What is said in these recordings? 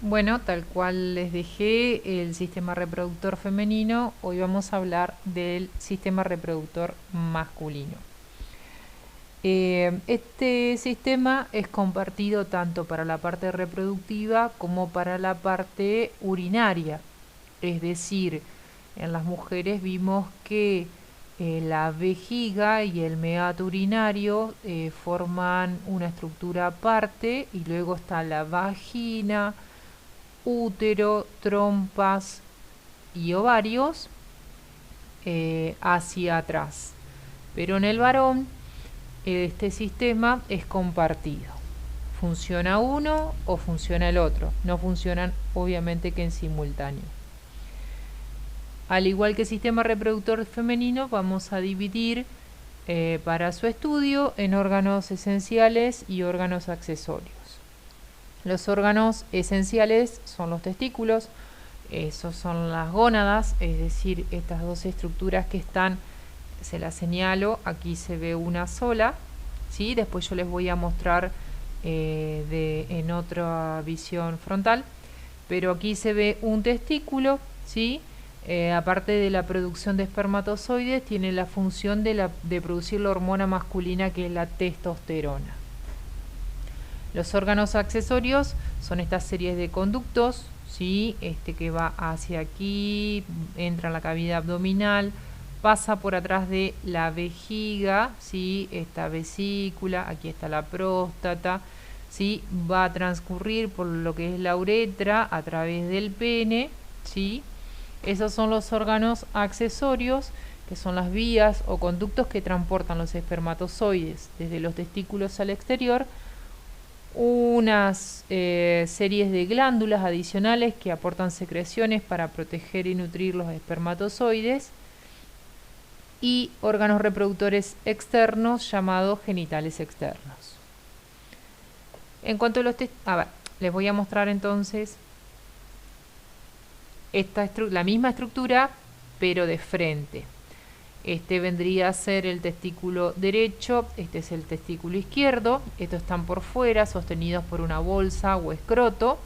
Bueno, tal cual les dejé el sistema reproductor femenino, hoy vamos a hablar del sistema reproductor masculino. Este sistema es compartido tanto para la parte reproductiva como para la parte urinaria. Es decir, en las mujeres vimos que la vejiga y el meato urinario forman una estructura aparte y luego está la vagina, útero, trompas y ovarios hacia atrás. Pero en el varón este sistema es compartido. Funciona uno o funciona el otro. No funcionan obviamente que en simultáneo. Al igual que el sistema reproductor femenino, vamos a dividir para su estudio en órganos esenciales y órganos accesorios. Los órganos esenciales son los testículos, esos son las gónadas, es decir, estas dos estructuras que están, se las señalo, aquí se ve una sola, ¿sí? Después yo les voy a mostrar en otra visión frontal, pero aquí se ve un testículo, ¿sí? Aparte de la producción de espermatozoides, tiene la función de producir la hormona masculina que es la testosterona. Los órganos accesorios son estas series de conductos, ¿sí? Que va hacia aquí, entra en la cavidad abdominal, pasa por atrás de la vejiga, ¿sí? Esta vesícula, aquí está la próstata, ¿sí? Va a transcurrir por lo que es la uretra a través del pene, ¿sí? Esos son los órganos accesorios, que son las vías o conductos que transportan los espermatozoides desde los testículos al exterior. Unas series de glándulas adicionales que aportan secreciones para proteger y nutrir los espermatozoides y órganos reproductores externos llamados genitales externos. En cuanto a los les voy a mostrar entonces la misma estructura pero de frente. Este vendría a ser el testículo derecho, este es el testículo izquierdo, estos están por fuera, sostenidos por una bolsa o escroto.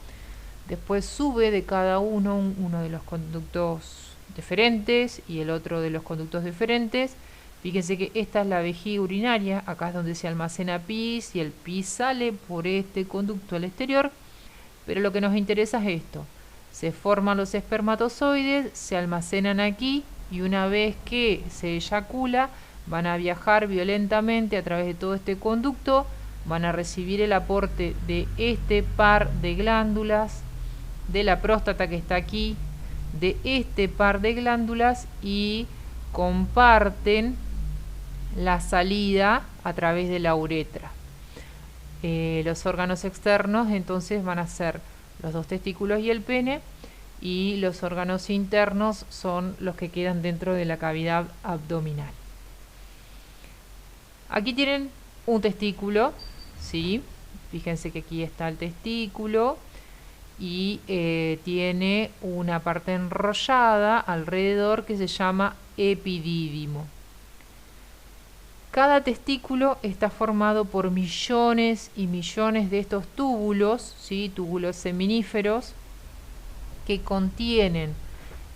Después sube de cada uno de los conductos deferentes y el otro de los conductos deferentes. Fíjense que esta es la vejiga urinaria, acá es donde se almacena pis y el pis sale por este conducto al exterior. Pero lo que nos interesa es esto, se forman los espermatozoides, se almacenan aquí, y una vez que se eyacula van a viajar violentamente a través de todo este conducto, van a recibir el aporte de este par de glándulas, de la próstata que está aquí, de este par de glándulas y comparten la salida a través de la uretra. Los órganos externos entonces van a ser los dos testículos y el pene, y los órganos internos son los que quedan dentro de la cavidad abdominal. Aquí tienen un testículo, ¿sí? Fíjense que aquí está el testículo y tiene una parte enrollada alrededor que se llama epidídimo. Cada testículo está formado por millones y millones de estos túbulos, ¿sí? Túbulos seminíferos, que contienen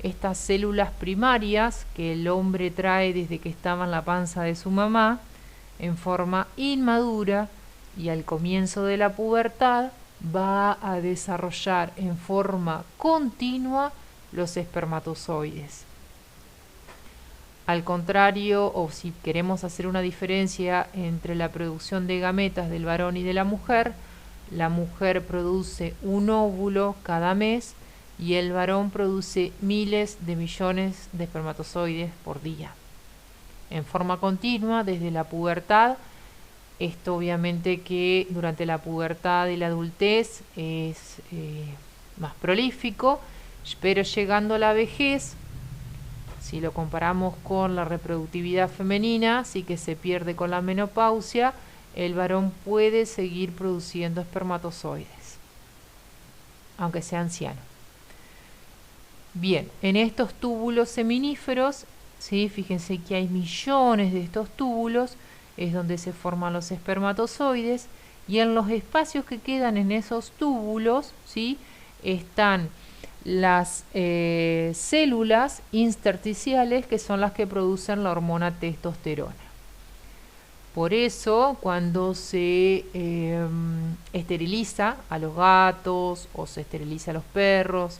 estas células primarias que el hombre trae desde que estaba en la panza de su mamá en forma inmadura, y al comienzo de la pubertad va a desarrollar en forma continua los espermatozoides. Al contrario, o si queremos hacer una diferencia entre la producción de gametas del varón y de la mujer produce un óvulo cada mes y el varón produce miles de millones de espermatozoides por día, en forma continua desde la pubertad. Esto obviamente que durante la pubertad y la adultez es más prolífico, pero llegando a la vejez, si lo comparamos con la reproductividad femenina, sí que se pierde con la menopausia, el varón puede seguir produciendo espermatozoides, aunque sea anciano. Bien, en estos túbulos seminíferos, ¿sí? Fíjense que hay millones de estos túbulos, es donde se forman los espermatozoides, y en los espacios que quedan en esos túbulos, ¿sí? están las células intersticiales, que son las que producen la hormona testosterona. Por eso, cuando se esteriliza a los gatos o se esteriliza a los perros,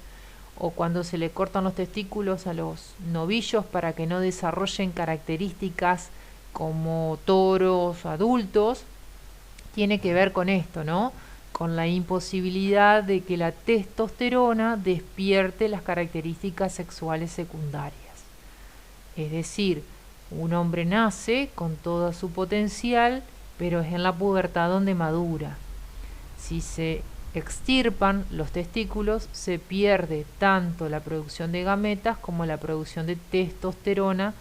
o cuando se le cortan los testículos a los novillos para que no desarrollen características como toros adultos, tiene que ver con esto, ¿no? Con la imposibilidad de que la testosterona despierte las características sexuales secundarias. Es decir, un hombre nace con todo su potencial, pero es en la pubertad donde madura. Si se extirpan los testículos, se pierde tanto la producción de gametas como la producción de testosterona,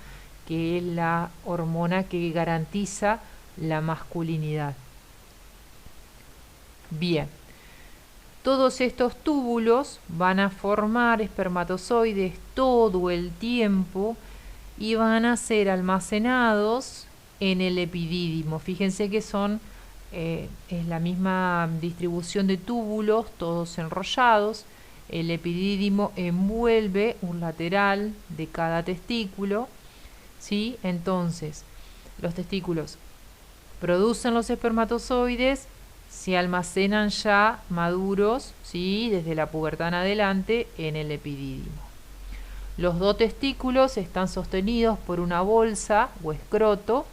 que es la hormona que garantiza la masculinidad. Bien, todos estos túbulos van a formar espermatozoides todo el tiempo y van a ser almacenados en el epidídimo. Fíjense que es la misma distribución de túbulos, todos enrollados. El epidídimo envuelve un lateral de cada testículo, ¿sí? Entonces, los testículos producen los espermatozoides, se almacenan ya maduros, ¿sí? Desde la pubertad en adelante en el epidídimo. Los dos testículos están sostenidos por una bolsa o escroto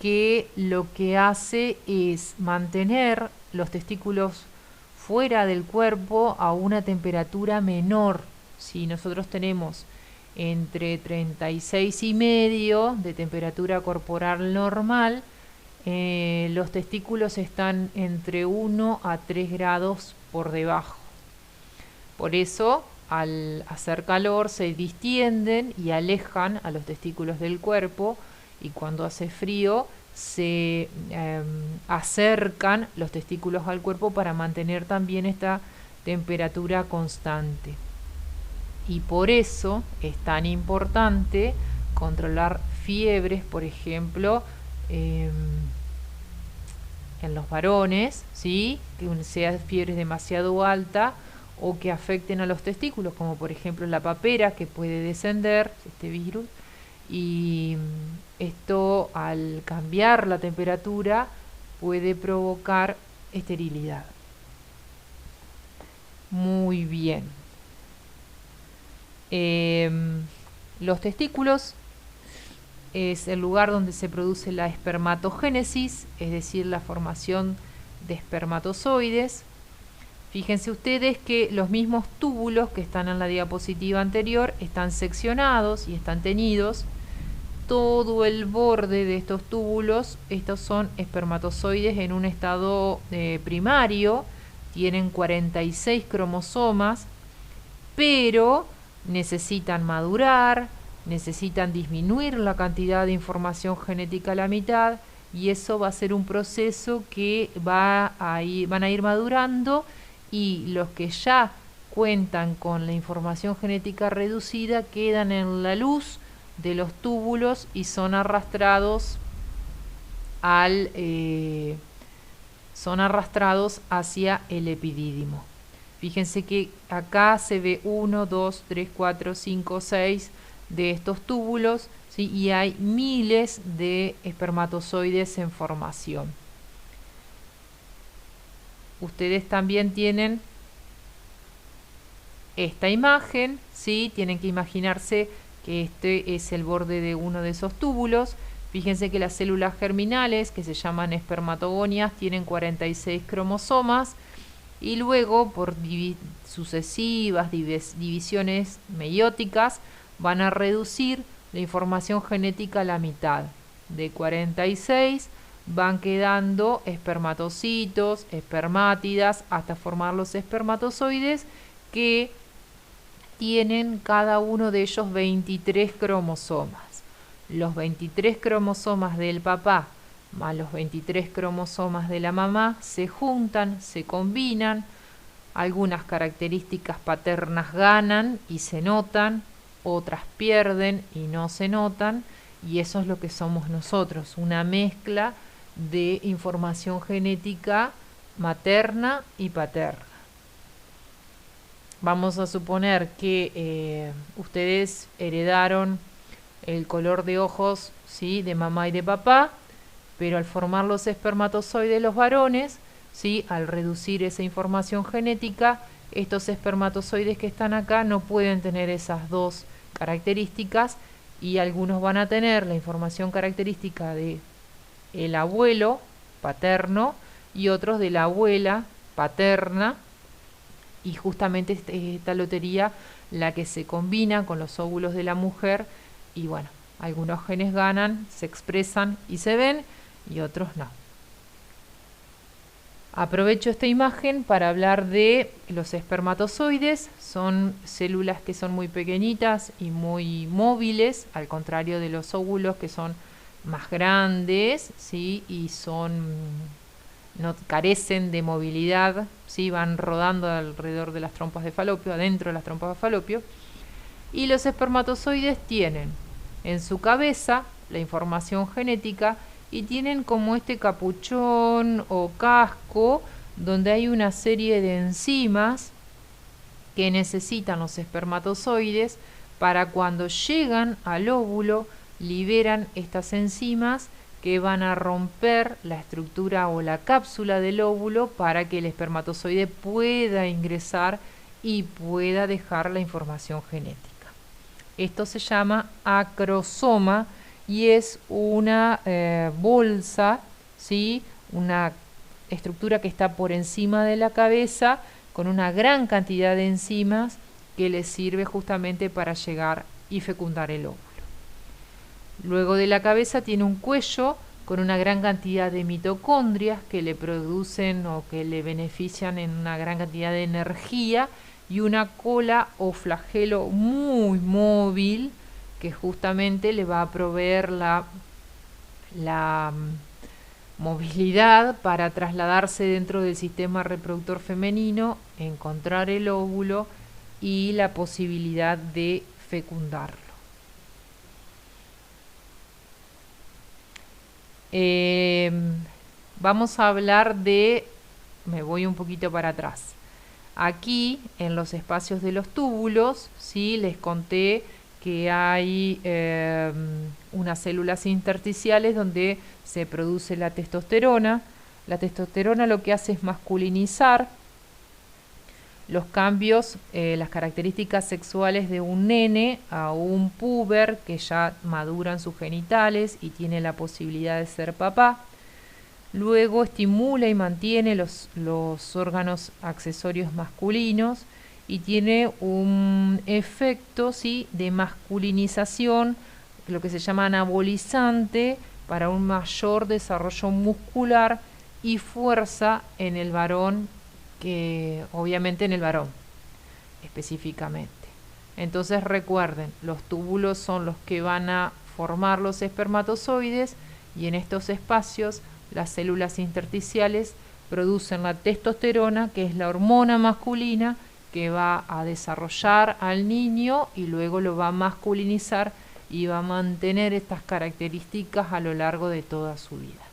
que lo que hace es mantener los testículos fuera del cuerpo a una temperatura menor. Si nosotros tenemos entre 36,5 de temperatura corporal normal, los testículos están entre 1 a 3 grados por debajo. Por eso, al hacer calor, se distienden y alejan a los testículos del cuerpo, y cuando hace frío se acercan los testículos al cuerpo para mantener también esta temperatura constante. Y por eso es tan importante controlar fiebres, por ejemplo, en los varones, ¿sí? Que sea fiebre demasiado alta o que afecten a los testículos, como por ejemplo la papera, que puede descender, este virus, y esto, al cambiar la temperatura, puede provocar esterilidad. Muy bien. Los testículos es el lugar donde se produce la espermatogénesis, es decir, la formación de espermatozoides. Fíjense ustedes que los mismos túbulos que están en la diapositiva anterior están seccionados y están teñidos. Todo el borde de estos túbulos, estos son espermatozoides en un estado primario, tienen 46 cromosomas, pero necesitan madurar, necesitan disminuir la cantidad de información genética a la mitad, y eso va a ser un proceso que van a ir madurando, y los que ya cuentan con la información genética reducida quedan en la luz de los túbulos y son arrastrados hacia el epidídimo. Fíjense que acá se ve 1, 2, 3, 4, 5, 6 de estos túbulos, ¿sí? Y hay miles de espermatozoides en formación. Ustedes también tienen esta imagen, ¿sí? Tienen que imaginarse que este es el borde de uno de esos túbulos. Fíjense que las células germinales, que se llaman espermatogonias, tienen 46 cromosomas, y luego por sucesivas divisiones meióticas van a reducir la información genética a la mitad. De 46 van quedando espermatocitos, espermátidas, hasta formar los espermatozoides, que tienen cada uno de ellos 23 cromosomas. Los 23 cromosomas del papá más los 23 cromosomas de la mamá se juntan, se combinan, algunas características paternas ganan y se notan, otras pierden y no se notan, y eso es lo que somos nosotros, una mezcla de información genética materna y paterna. Vamos a suponer que ustedes heredaron el color de ojos, ¿sí?, de mamá y de papá, pero al formar los espermatozoides los varones, ¿sí?, al reducir esa información genética, estos espermatozoides que están acá no pueden tener esas dos características, y algunos van a tener la información característica de el abuelo paterno y otros de la abuela paterna, y justamente esta lotería la que se combina con los óvulos de la mujer, y bueno, algunos genes ganan, se expresan y se ven, y otros no. Aprovecho esta imagen para hablar de los espermatozoides. Son células que son muy pequeñitas y muy móviles, al contrario de los óvulos, que son más grandes, ¿sí?, y no carecen de movilidad, ¿sí?, van rodando alrededor de las trompas de Falopio, adentro de las trompas de Falopio. Y los espermatozoides tienen en su cabeza la información genética y tienen como este capuchón o casco donde hay una serie de enzimas que necesitan los espermatozoides para cuando llegan al óvulo liberan estas enzimas que van a romper la estructura o la cápsula del óvulo para que el espermatozoide pueda ingresar y pueda dejar la información genética. Esto se llama acrosoma y es una bolsa, ¿sí?, una estructura que está por encima de la cabeza con una gran cantidad de enzimas que le sirve justamente para llegar y fecundar el óvulo. Luego de la cabeza tiene un cuello con una gran cantidad de mitocondrias que le producen o que le benefician en una gran cantidad de energía, y una cola o flagelo muy móvil que justamente le va a proveer la movilidad para trasladarse dentro del sistema reproductor femenino, encontrar el óvulo y la posibilidad de fecundarlo. Vamos a hablar me voy un poquito para atrás. Aquí, en los espacios de los túbulos, ¿sí?, les conté que hay unas células intersticiales donde se produce la testosterona. La testosterona lo que hace es masculinizar los cambios, las características sexuales de un nene a un puber que ya maduran sus genitales y tiene la posibilidad de ser papá. Luego estimula y mantiene los órganos accesorios masculinos y tiene un efecto, ¿sí?, de masculinización, lo que se llama anabolizante, para un mayor desarrollo muscular y fuerza en el varón, que obviamente en el varón específicamente. Entonces recuerden, los túbulos son los que van a formar los espermatozoides, y en estos espacios las células intersticiales producen la testosterona, que es la hormona masculina que va a desarrollar al niño y luego lo va a masculinizar y va a mantener estas características a lo largo de toda su vida.